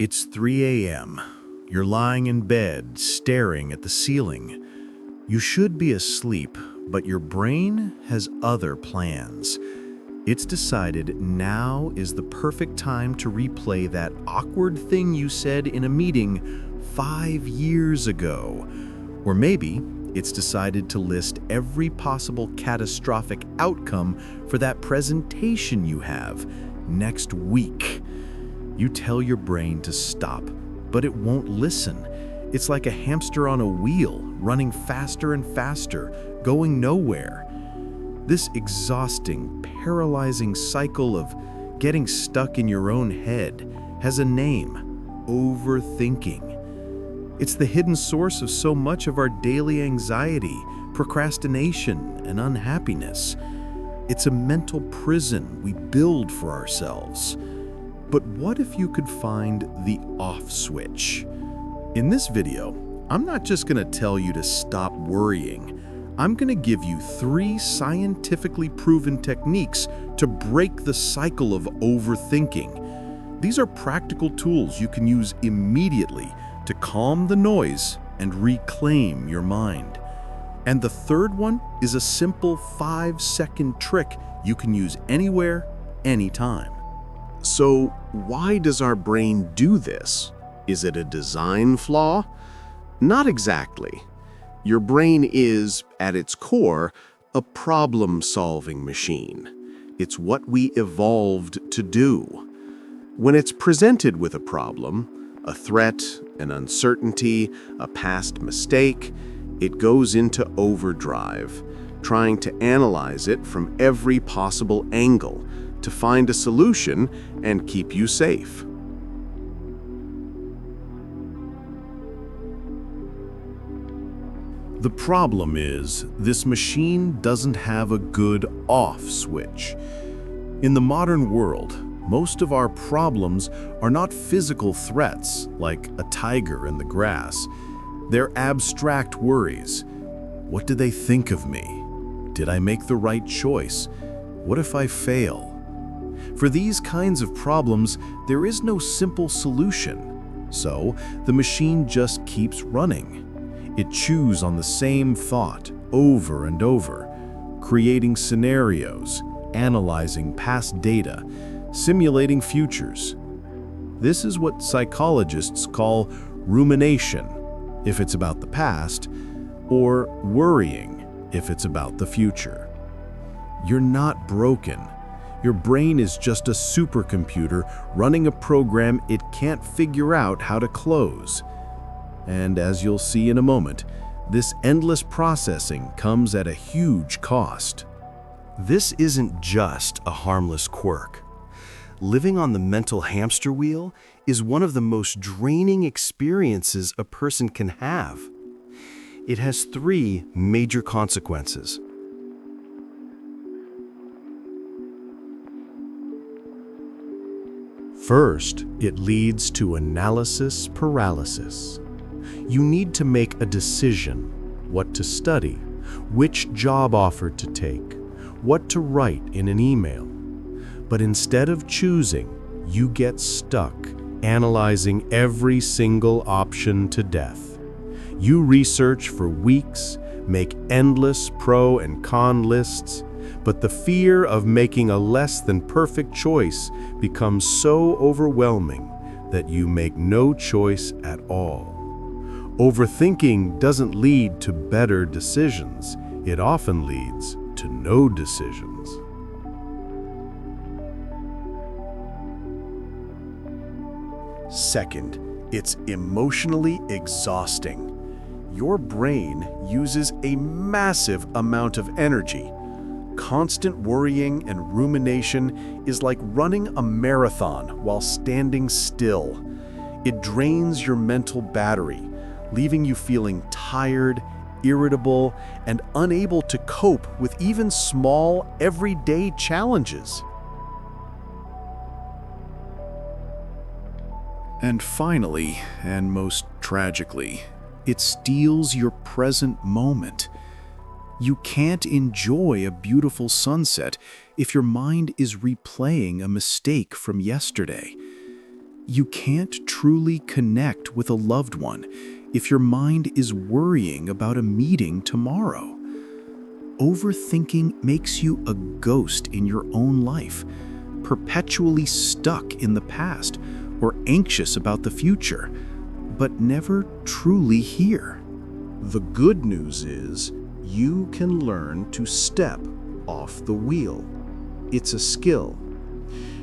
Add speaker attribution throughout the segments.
Speaker 1: It's 3 a.m. You're lying in bed, staring at the ceiling. You should be asleep, but your brain has other plans. It's decided now is the perfect time to replay that awkward thing you said in a meeting 5 years ago. Or maybe it's decided to list every possible catastrophic outcome for that presentation you have next week. You tell your brain to stop, but it won't listen. It's like a hamster on a wheel, running faster and faster, going nowhere. This exhausting, paralyzing cycle of getting stuck in your own head has a name: overthinking. It's the hidden source of so much of our daily anxiety, procrastination, and unhappiness. It's a mental prison we build for ourselves. But what if you could find the off switch? In this video, I'm not just going to tell you to stop worrying. I'm going to give you 3 scientifically proven techniques to break the cycle of overthinking. These are practical tools you can use immediately to calm the noise and reclaim your mind. And the third one is a simple 5-second trick you can use anywhere, anytime.
Speaker 2: So, why does our brain do this? Is it a design flaw? Not exactly. Your brain is, at its core, a problem-solving machine. It's what we evolved to do. When it's presented with a problem, a threat, an uncertainty, a past mistake, it goes into overdrive, trying to analyze it from every possible angle to find a solution and keep you safe.
Speaker 1: The problem is, this machine doesn't have a good off switch. In the modern world, most of our problems are not physical threats like a tiger in the grass. They're abstract worries. What do they think of me? Did I make the right choice? What if I fail? For these kinds of problems, there is no simple solution. So, the machine just keeps running. It chews on the same thought over and over, creating scenarios, analyzing past data, simulating futures. This is what psychologists call rumination, if it's about the past, or worrying, if it's about the future. You're not broken. Your brain is just a supercomputer running a program it can't figure out how to close. And as you'll see in a moment, this endless processing comes at a huge cost. This isn't just a harmless quirk. Living on the mental hamster wheel is one of the most draining experiences a person can have. It has 3 major consequences. First, it leads to analysis paralysis. You need to make a decision: what to study, which job offer to take, what to write in an email. But instead of choosing, you get stuck, analyzing every single option to death. You research for weeks, make endless pro and con lists, but the fear of making a less than perfect choice becomes so overwhelming that you make no choice at all. Overthinking doesn't lead to better decisions. It often leads to no decisions.
Speaker 2: Second, it's emotionally exhausting. Your brain uses a massive amount of energy. Constant worrying and rumination is like running a marathon while standing still. It drains your mental battery, leaving you feeling tired, irritable, and unable to cope with even small, everyday challenges.
Speaker 1: And finally, and most tragically, it steals your present moment. You can't enjoy a beautiful sunset if your mind is replaying a mistake from yesterday. You can't truly connect with a loved one if your mind is worrying about a meeting tomorrow. Overthinking makes you a ghost in your own life, perpetually stuck in the past or anxious about the future, but never truly here.
Speaker 2: The good news is you can learn to step off the wheel. It's a skill.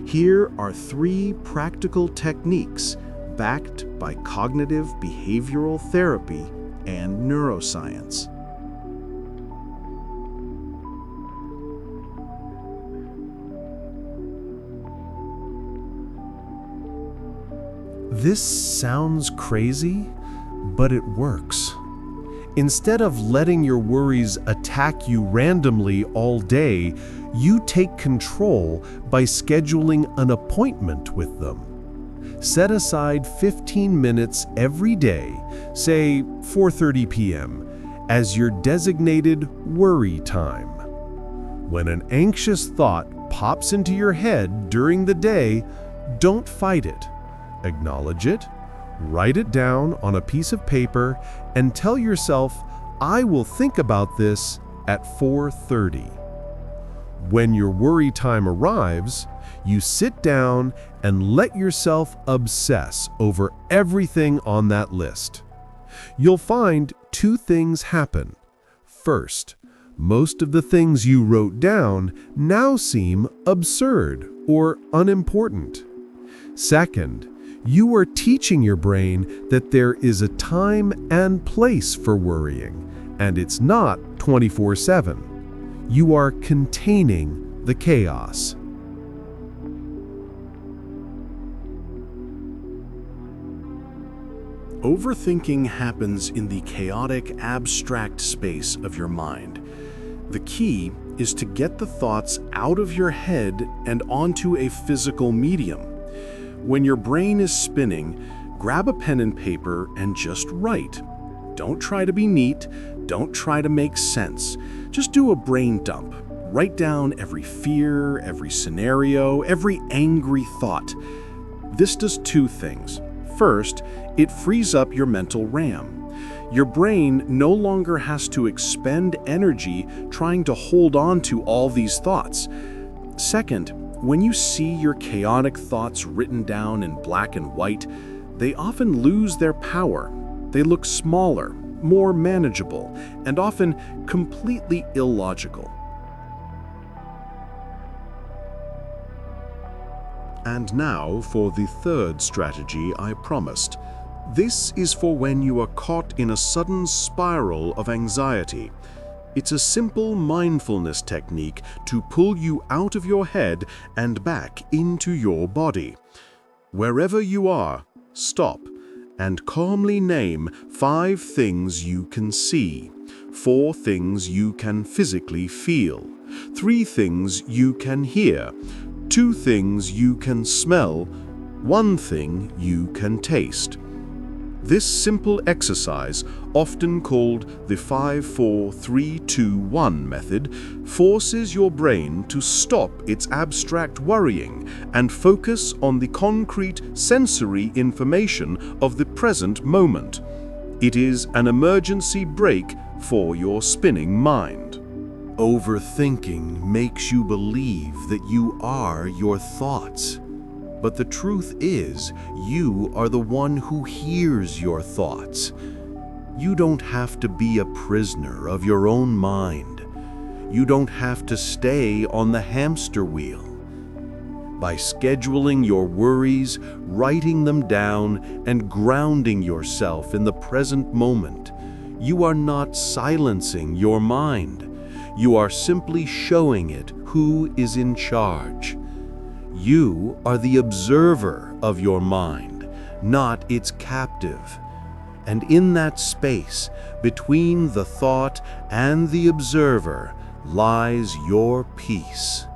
Speaker 2: Here are 3 practical techniques backed by cognitive behavioral therapy and neuroscience.
Speaker 3: This sounds crazy, but it works. Instead of letting your worries attack you randomly all day, you take control by scheduling an appointment with them. Set aside 15 minutes every day, say 4:30 p.m., as your designated worry time. When an anxious thought pops into your head during the day, don't fight it. Acknowledge it, write it down on a piece of paper, and tell yourself, I will think about this at 4:30. When your worry time arrives, you sit down and let yourself obsess over everything on that list. You'll find 2 things happen. First, most of the things you wrote down now seem absurd or unimportant. Second, you are teaching your brain that there is a time and place for worrying, and it's not 24/7. You are containing the chaos.
Speaker 2: Overthinking happens in the chaotic, abstract space of your mind. The key is to get the thoughts out of your head and onto a physical medium. When your brain is spinning, grab a pen and paper and just write. Don't try to be neat, don't try to make sense. Just do a brain dump. Write down every fear, every scenario, every angry thought. This does 2 things. First, it frees up your mental RAM. Your brain no longer has to expend energy trying to hold on to all these thoughts. Second, when you see your chaotic thoughts written down in black and white, they often lose their power. They look smaller, more manageable, and often completely illogical. And now for the 3rd strategy I promised. This is for when you are caught in a sudden spiral of anxiety. It's a simple mindfulness technique to pull you out of your head and back into your body. Wherever you are, stop and calmly name 5 things you can see, 4 things you can physically feel, 3 things you can hear, 2 things you can smell, 1 thing you can taste. This simple exercise, often called the 5-4-3-2-1 method, forces your brain to stop its abstract worrying and focus on the concrete sensory information of the present moment. It is an emergency brake for your spinning mind.
Speaker 1: Overthinking makes you believe that you are your thoughts. But the truth is, you are the one who hears your thoughts. You don't have to be a prisoner of your own mind. You don't have to stay on the hamster wheel. By scheduling your worries, writing them down, and grounding yourself in the present moment, you are not silencing your mind. You are simply showing it who is in charge. You are the observer of your mind, not its captive. And in that space, between the thought and the observer, lies your peace.